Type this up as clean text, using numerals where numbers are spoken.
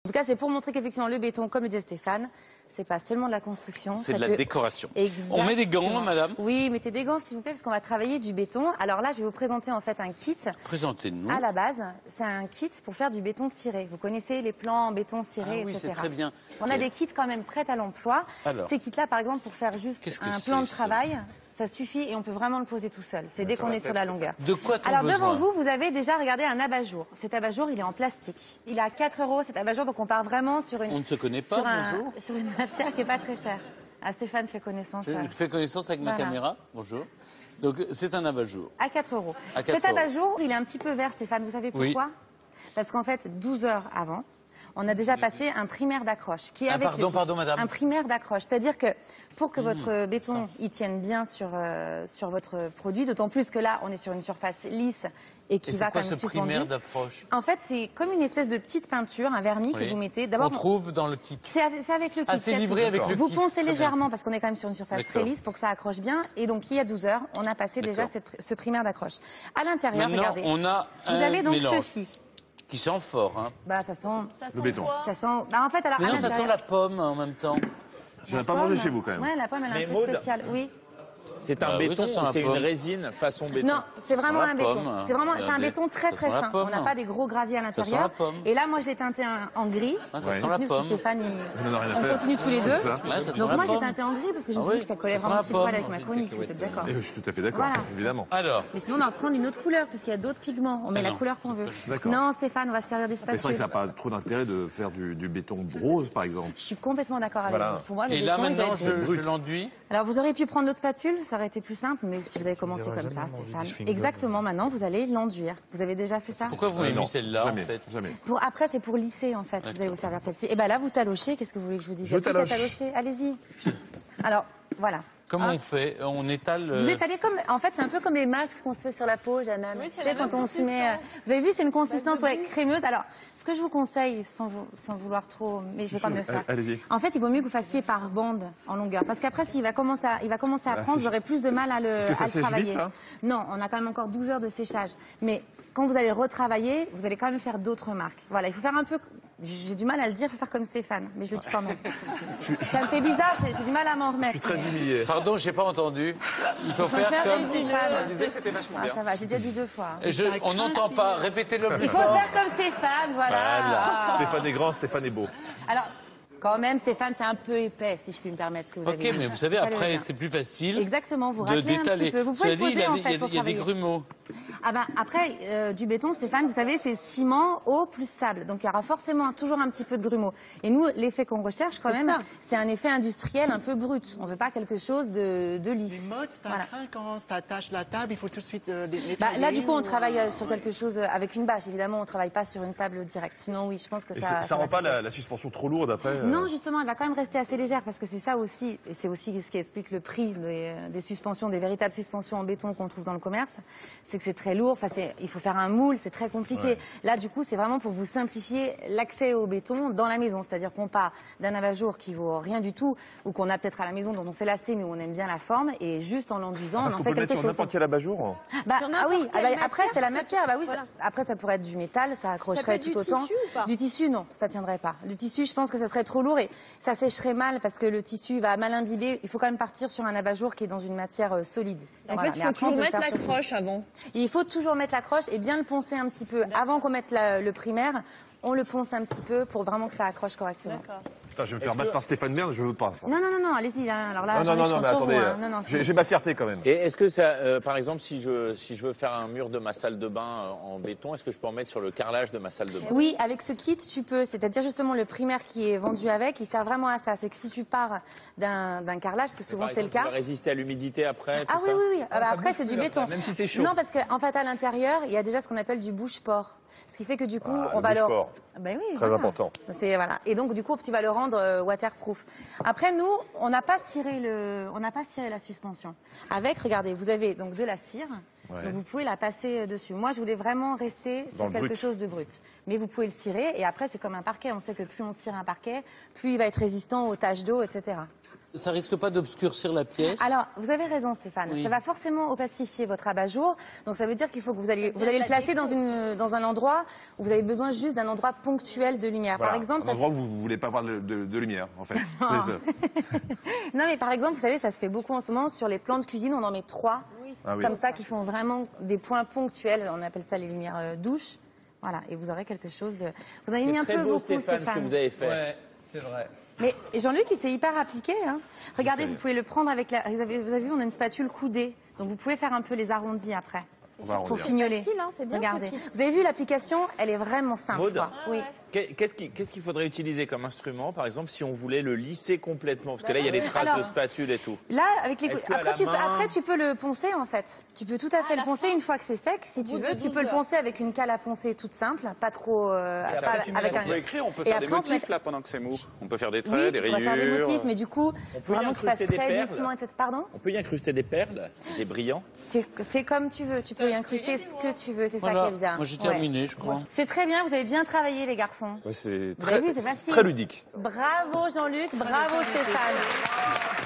En tout cas, c'est pour montrer qu'effectivement, le béton, comme le disait Stéphane, c'est pas seulement de la construction. C'est de la décoration. Exactement. On met des gants, madame? Oui, mettez des gants, s'il vous plaît, parce qu'on va travailler du béton. Alors là, je vais vous présenter en fait un kit. Présentez-nous. À la base, c'est un kit pour faire du béton ciré. Vous connaissez les plans en béton ciré, oui, etc. c'est très bien. On a des kits quand même prêts à l'emploi. Ces kits-là, par exemple, pour faire juste un plan de travail, ça suffit et on peut vraiment le poser tout seul. C'est dès qu'on est sur la longueur. De quoi a-t-on Alors besoin? devant vous, vous avez déjà regardé un abat-jour. Cet abat-jour, il est en plastique. Il est à 4 € cet abat-jour, donc on part vraiment sur une, on ne se connaît pas, bonjour. Sur une matière qui n'est pas très chère. Ah, Stéphane fait connaissance. Je fais connaissance avec ma caméra. Bonjour. Donc c'est un abat-jour. À 4 €. À 4 Cet abat-jour, il est un petit peu vert, Stéphane. Vous savez pourquoi? Oui. Parce qu'en fait, 12 heures avant, on a déjà passé un primaire d'accroche qui est avec pardon, madame. Un primaire d'accroche, c'est-à-dire que pour que votre béton y tienne bien sur votre produit, d'autant plus que là, on est sur une surface lisse et qui va quand même suspendu. Primaire d'approche. En fait, c'est comme une espèce de petite peinture, un vernis que vous mettez. D'abord, on trouve dans le kit. C'est avec le kit. C'est livré avec le kit. Vous poncez légèrement parce qu'on est quand même sur une surface très lisse pour que ça accroche bien. Et donc, il y a 12 heures, on a passé déjà ce primaire d'accroche. À l'intérieur, regardez. On a vous avez donc ceci. Qui sent fort, hein. Bah, ça sent le béton. Ça sent. Bah, en fait, alors. Mais non, ça sent la pomme en même temps. Je n'ai pas mangé chez vous quand même. Ouais, la pomme, elle est un peu spéciale. Oui. C'est un béton, c'est une résine façon béton. Non, c'est vraiment un béton. C'est vraiment, c'est un béton très très fin. On n'a pas des gros graviers à l'intérieur. Et là, moi, je l'ai teinté en gris. Ça sent la pomme. Stéphane, on continue tous les deux. Donc moi, j'ai teinté en gris parce que je me suis dit que ça collait vraiment petit poil avec ma chronique. Vous êtes d'accord? Je suis tout à fait d'accord, évidemment. Alors. Mais sinon, on va prendre une autre couleur puisqu'il y a d'autres pigments. On met la couleur qu'on veut. Non, Stéphane, on va se servir des spatules. C'est vrai que ça n'a pas trop d'intérêt de faire du béton rose, par exemple. Je suis complètement d'accord avec vous. Pour moi, le béton, et là, maintenant, je l'enduis. Alors, vous auriez pu prendre d'autres spatules, ça aurait été plus simple, mais si vous avez commencé comme ça, Stéphane, exactement, maintenant, vous allez l'enduire. Vous avez déjà fait ça? Pourquoi vous avez mis celle-là, en fait? Jamais. Après, c'est pour lisser, en fait. Vous allez vous servir de celle-ci. Et bien là, vous talochez. Qu'est-ce que vous voulez que je vous dise? Je taloche. Allez-y. Alors, voilà. Comment on fait? On étale. Vous étalez comme. En fait, c'est un peu comme les masques qu'on se fait sur la peau, Jeanne. Oui, c'est quand on s'y met. Vous avez vu, c'est une consistance crémeuse. Alors, ce que je vous conseille, sans vouloir trop, mais je vais pas me le faire. Allez-y. En fait, il vaut mieux que vous fassiez par bande en longueur, parce qu'après, s'il va commencer à prendre, j'aurai plus de mal à le travailler. Vite, ça? Non, on a quand même encore 12 heures de séchage. Mais quand vous allez retravailler, vous allez quand même faire d'autres marques. Voilà, il faut faire un peu. J'ai du mal à le dire, il faut faire comme Stéphane, mais je le dis quand même. Ça me fait bizarre, j'ai du mal à m'en remettre. Je suis très humilié. Pardon, j'ai pas entendu. Il faut faire comme Stéphane. C'était vachement bien. Ça va, j'ai déjà dit 2 fois. On n'entend pas. Répétez-le plus Il faut fort. faire comme Stéphane, voilà. Stéphane est grand, Stéphane est beau. Alors, quand même, Stéphane, c'est un peu épais, si je puis me permettre ce que vous avez dit. Ok, mais vous savez, après, c'est plus facile. Exactement, vous raclez un petit peu. Vous pouvez le poser, en fait, pour il y a des travailler. grumeaux. Ah ben, après, du béton, Stéphane, vous savez, c'est ciment, eau plus sable. Donc, il y aura forcément toujours un petit peu de grumeaux. Et nous, l'effet qu'on recherche, quand même, c'est un effet industriel un peu brut. On veut pas quelque chose de lisse. Les modes, ça craint quand ça attache la table, il faut tout de suite les nettoyer. Là, du coup, on travaille sur quelque chose avec une bâche. Évidemment, on travaille pas sur une table directe. Sinon, oui, je pense que ça rend pas la suspension trop lourde après? Non, justement, elle va quand même rester assez légère parce que c'est ça aussi, et c'est aussi ce qui explique le prix des suspensions, des véritables suspensions en béton qu'on trouve dans le commerce, c'est que c'est très lourd. Enfin, il faut faire un moule, c'est très compliqué. Là, du coup, c'est vraiment pour vous simplifier l'accès au béton dans la maison. C'est-à-dire qu'on part d'un abat-jour qui vaut rien du tout, ou qu'on a peut-être à la maison dont on s'est lassé, mais où on aime bien la forme, et juste en l'enduisant, on en fait quelque chose. Parce qu'on peut le mettre sur n'importe quel abat-jour? Après, c'est la matière. Après, ça pourrait être du métal, ça accrocherait tout autant. Du tissu, non, ça tiendrait pas. Du tissu, je pense que ça serait trop lourd et ça sécherait mal parce que le tissu va mal imbiber. Il faut quand même partir sur un abat-jour qui est dans une matière solide. En fait, il faut toujours mettre l'accroche avant. Il faut toujours mettre l'accroche et bien le poncer un petit peu. Avant qu'on mette le primaire, on le ponce un petit peu pour vraiment que ça accroche correctement. Putain, je vais me faire battre par Stéphane Bern, je veux pas ça. Non, allez-y. Alors là, non, mais attendez, j'ai ma fierté quand même. Et est-ce que ça, par exemple, si je veux faire un mur de ma salle de bain en béton, est-ce que je peux en mettre sur le carrelage de ma salle de bain? Oui, avec ce kit, tu peux. C'est-à-dire justement le primaire qui est vendu avec, il sert vraiment à ça. C'est que si tu pars d'un carrelage, parce que souvent c'est le cas. Ça va résister à l'humidité après? Ah oui. Après, c'est du béton. Même si c'est chaud. Non, parce qu'en fait, à l'intérieur, il y a déjà ce qu'on appelle du bouche-port. Ce qui fait que du coup, on va le... Très important. Voilà. Et donc, du coup, tu vas le rendre waterproof. Après, nous, on n'a pas ciré la suspension. Avec, regardez, vous avez donc de la cire. Ouais. Donc vous pouvez la passer dessus. Moi, je voulais vraiment rester Dans sur le quelque brut. chose de brut. Mais vous pouvez le cirer et après, c'est comme un parquet. On sait que plus on cire un parquet, plus il va être résistant aux taches d'eau, etc. Ça risque pas d'obscurcir la pièce? Alors, vous avez raison, Stéphane. Oui. Ça va forcément opacifier votre abat-jour. Donc, ça veut dire qu'il faut que vous allez le placer dans un endroit où vous avez besoin juste d'un endroit ponctuel de lumière. Voilà, Par exemple, un endroit où vous ne voulez pas voir de lumière, en fait. C'est ça. Non, mais par exemple, vous savez, ça se fait beaucoup en ce moment sur les plans de cuisine. On en met 3 Ah oui. comme ça qui font vraiment des points ponctuels. On appelle ça les lumières douches. Voilà, et vous aurez quelque chose de. Vous avez mis un C'est très peu beau, beaucoup, Stéphane, ce que vous avez fait. Ouais, c'est vrai. Mais Jean-Luc, il s'est hyper appliqué. Hein. Regardez, sais. vous pouvez le prendre avec la. Vous avez vu, on a une spatule coudée, donc vous pouvez faire un peu les arrondis après. On va Pour arrondir. fignoler. facile, hein, c'est bien Regardez. ce kit. Vous avez vu l'application, elle est vraiment simple. Maud, quoi. Oui. Qu'est-ce qu'il faudrait utiliser comme instrument, par exemple, si on voulait le lisser complètement? Parce que là, il y a des traces Alors, de spatule et tout. Là, avec les Est-ce que après, à la main- après, tu peux le poncer en fait. Tu peux tout à fait le poncer une fois que c'est sec. Si tu bout de veux, tu 12 peux le heures. poncer avec une cale à poncer toute simple, pas trop. pas avec On peut écrire, on peut Et faire des après, on peut motifs mettre- là pendant que c'est mou. On peut faire des Oui, traits, tu des pourrais rayures. faire des motifs, mais du coup, On peut y vraiment qu'il fasse incruster des très perles. doucement, etc. Pardon? On peut y incruster des perles, des brillants. C'est comme tu veux. Tu peux y incruster ce que tu veux. C'est ça Voilà. qui est bien. Moi, j'ai Ouais. terminé, je crois. C'est très bien. Vous avez bien travaillé, les garçons. Ouais, c'est Vous avez vu, c'est facile. très ludique. Bravo Jean-Luc, bravo Stéphane.